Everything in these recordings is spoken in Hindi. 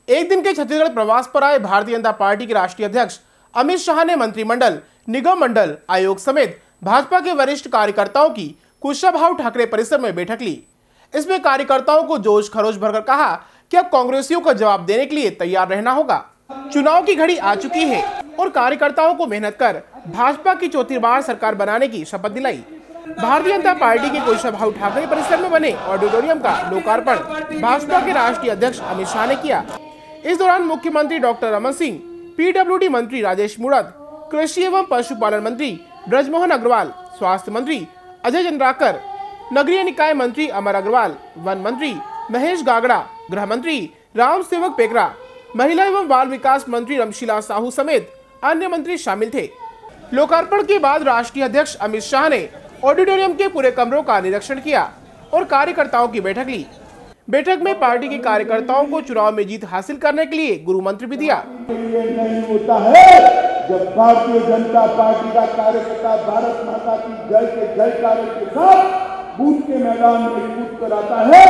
एक दिन के छत्तीसगढ़ प्रवास पर आए भारतीय जनता पार्टी के राष्ट्रीय अध्यक्ष अमित शाह ने मंत्रिमंडल, निगम मंडल, आयोग समेत भाजपा के वरिष्ठ कार्यकर्ताओं की कुशाभाऊ ठाकरे परिसर में बैठक ली। इसमें कार्यकर्ताओं को जोश खरोश भरकर कहा कि अब कांग्रेसियों को जवाब देने के लिए तैयार रहना होगा। चुनाव की घड़ी आ चुकी है और कार्यकर्ताओं को मेहनत कर भाजपा की चौथी बार सरकार बनाने की शपथ दिलाई। भारतीय जनता पार्टी के कुशाभाऊ ठाकरे परिसर में बने ऑडिटोरियम का लोकार्पण भाजपा के राष्ट्रीय अध्यक्ष अमित शाह ने किया। इस दौरान मुख्यमंत्री डॉक्टर रमन सिंह, पीडब्ल्यूडी मंत्री राजेश मूणत, कृषि एवं पशुपालन मंत्री ब्रजमोहन अग्रवाल, स्वास्थ्य मंत्री अजय चंद्राकर, नगरीय निकाय मंत्री अमर अग्रवाल, वन मंत्री महेश गागड़ा, गृह मंत्री राम सेवक पेकरा, महिला एवं बाल विकास मंत्री रमशीला साहू समेत अन्य मंत्री शामिल थे। लोकार्पण के बाद राष्ट्रीय अध्यक्ष अमित शाह ने ऑडिटोरियम के पूरे कमरों का निरीक्षण किया और कार्यकर्ताओं की बैठक ली। बैठक में पार्टी के कार्यकर्ताओं को चुनाव में जीत हासिल करने के लिए गुरु मंत्र भी दिया। नहीं होता है जब भारतीय जनता पार्टी का कार्यकर्ता भारत माता की जय के जयकारों के साथ बूथ के मैदान में कूद कर आता है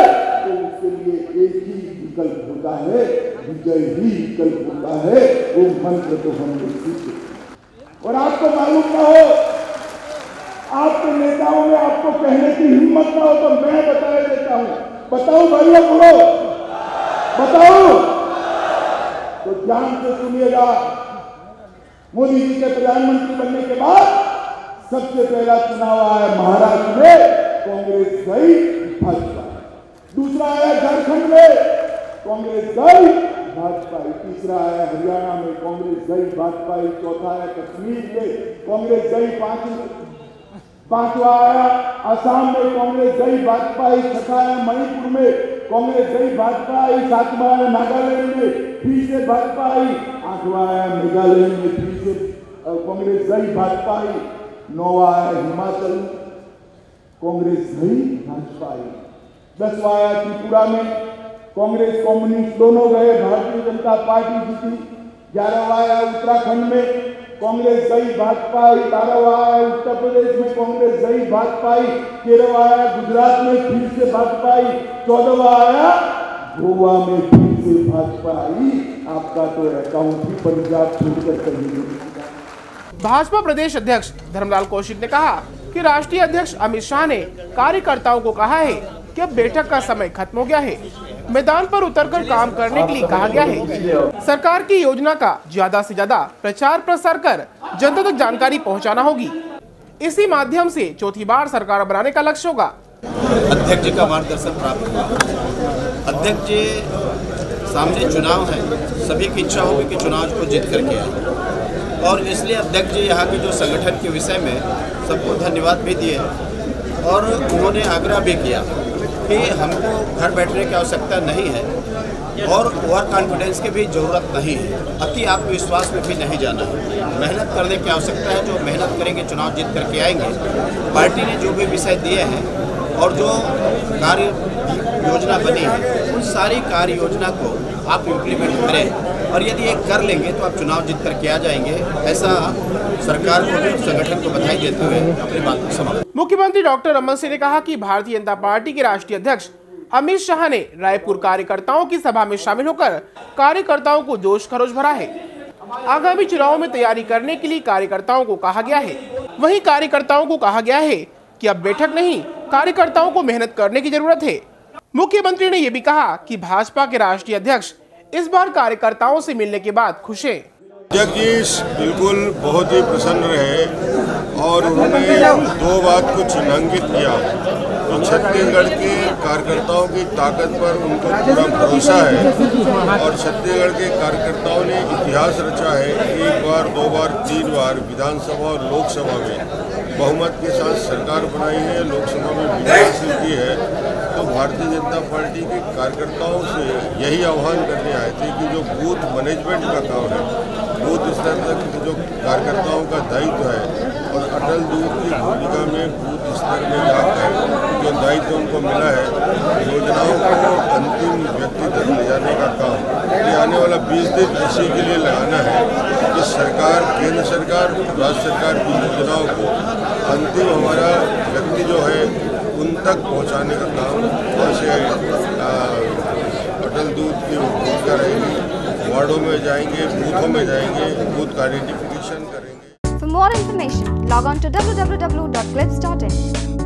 तो उसके लिए एक ही विकल्प होता है, विजय ही विकल्प होता है। वो मंत्र तो हमने सीखे और आपको मालूम ना हो, आपके नेताओं में आपको कहने की हिम्मत ना हो तो मैं बता देता हूँ। बताओ भैया, बोलो, बताओ तो ध्यान से सुनिएगा। मोदी जी के प्रधानमंत्री बनने के बाद सबसे पहला चुनाव आया महाराष्ट्र में, कांग्रेस गई, भाजपा। दूसरा आया झारखंड में, कांग्रेस गई, भाजपा। तीसरा आया हरियाणा में, कांग्रेस गई, भाजपा। चौथा आया कश्मीर में, कांग्रेस गई, पांचवा आया असम में, कांग्रेस गई, भाजपा। छठा आया मणिपुर में, कांग्रेस गई, भाजपा। सातवां आया नागालैंड में, फिर से भाजपा आई। आठवां आया मेघालय में, फिर से कांग्रेस गई, भाजपा। नौवां आया हिमाचल, कांग्रेस गई, भाजपा। 10वां आया त्रिपुरा में, कांग्रेस कम्युनिस्ट दोनों गए, भारतीय जनता पार्टी जीती। 11वां आया उत्तराखंड में, कांग्रेस गई, भाजपा। 12वां आया उत्तर प्रदेश में, कांग्रेस गई, भाजपा। 13वां आया गुजरात में, फिर से भाजपा। 14वां आया गोवा में, फिर से भाजपा। आपका तो अकाउंट ही पंजाब छोड़कर कहीं। भाजपा प्रदेश अध्यक्ष धर्मलाल कौशिक ने कहा कि राष्ट्रीय अध्यक्ष अमित शाह ने कार्यकर्ताओं को कहा है कि अब बैठक का समय खत्म हो गया है, मैदान पर उतरकर काम करने के लिए कहा गया है। सरकार की योजना का ज्यादा से ज्यादा प्रचार प्रसार कर जनता तक जानकारी पहुंचाना होगी। इसी माध्यम से चौथी बार सरकार बनाने का लक्ष्य होगा। अध्यक्ष जी का मार्गदर्शन प्राप्त हुआ। अध्यक्ष जी सामने चुनाव है, सभी की इच्छा होगी कि चुनाव को जीत करके आए और इसलिए अध्यक्ष जी यहाँ के जो संगठन के विषय में सबको धन्यवाद भी दिए और उन्होंने आग्रह भी किया कि हमको घर बैठने की आवश्यकता नहीं है और ओवर कॉन्फिडेंस की भी ज़रूरत नहीं है, अति आत्मविश्वास में भी नहीं जाना है। मेहनत करने की आवश्यकता है, जो मेहनत करेंगे चुनाव जीत करके आएंगे। पार्टी ने जो भी विषय दिए हैं और जो कार्य योजना बनी है उन सारी कार्य योजना को आप इम्प्लीमेंट करें और यदि ये कर लेंगे तो आप चुनाव जीत करके आ जाएंगे। ऐसा सरकार को भी संगठन को बधाई देते हुए अपनी बात को समाप्त। मुख्यमंत्री डॉक्टर रमन सिंह ने कहा कि भारतीय जनता पार्टी के राष्ट्रीय अध्यक्ष अमित शाह ने रायपुर कार्यकर्ताओं की सभा में शामिल होकर कार्यकर्ताओं को जोश खरोश भरा है। आगामी चुनाव में तैयारी करने के लिए कार्यकर्ताओं को कहा गया है। वहीं कार्यकर्ताओं को कहा गया है कि अब बैठक नहीं, कार्यकर्ताओं को मेहनत करने की जरूरत है। मुख्यमंत्री ने यह भी कहा कि भाजपा के राष्ट्रीय अध्यक्ष इस बार कार्यकर्ताओं से मिलने के बाद खुश हैं। अध्यक्ष जी बिल्कुल बहुत ही प्रसन्न रहे और उन्होंने 2 बात को चिन्हांकित किया। तो छत्तीसगढ़ के कार्यकर्ताओं की ताकत पर उनको पूरा भरोसा है और छत्तीसगढ़ के कार्यकर्ताओं ने इतिहास रचा है। 1 बार, 2 बार, 3 बार विधानसभा और लोकसभा में बहुमत के साथ सरकार बनाई है, लोकसभा में विजय हासिल की है। तो भारतीय जनता पार्टी के कार्यकर्ताओं से यही आह्वान करने आए थे कि जो बूथ मैनेजमेंट का काम है, बूथ स्तर तक जो कार्यकर्ताओं का दायित्व है और अटल दूत की भूमिका में बूथ स्तर में जाकर जो दायित्व उनको मिला है, योजनाओं को अंतिम व्यक्ति तक ले जाने का काम ये आने वाला 20 दिन इसी के लिए लगाना है कि सरकार, केंद्र सरकार, राज्य सरकार की योजनाओं को अंतिम हमारा व्यक्ति जो है उन तक पहुंचाने का काम वहाँ से अटल दूत की भूमिका रहेगी। वार्डों में जाएंगे, बूथों में जाएंगे, बूथ का आइडेंटिफिकेशन करेंगे। For more information, log on to www.clips.in.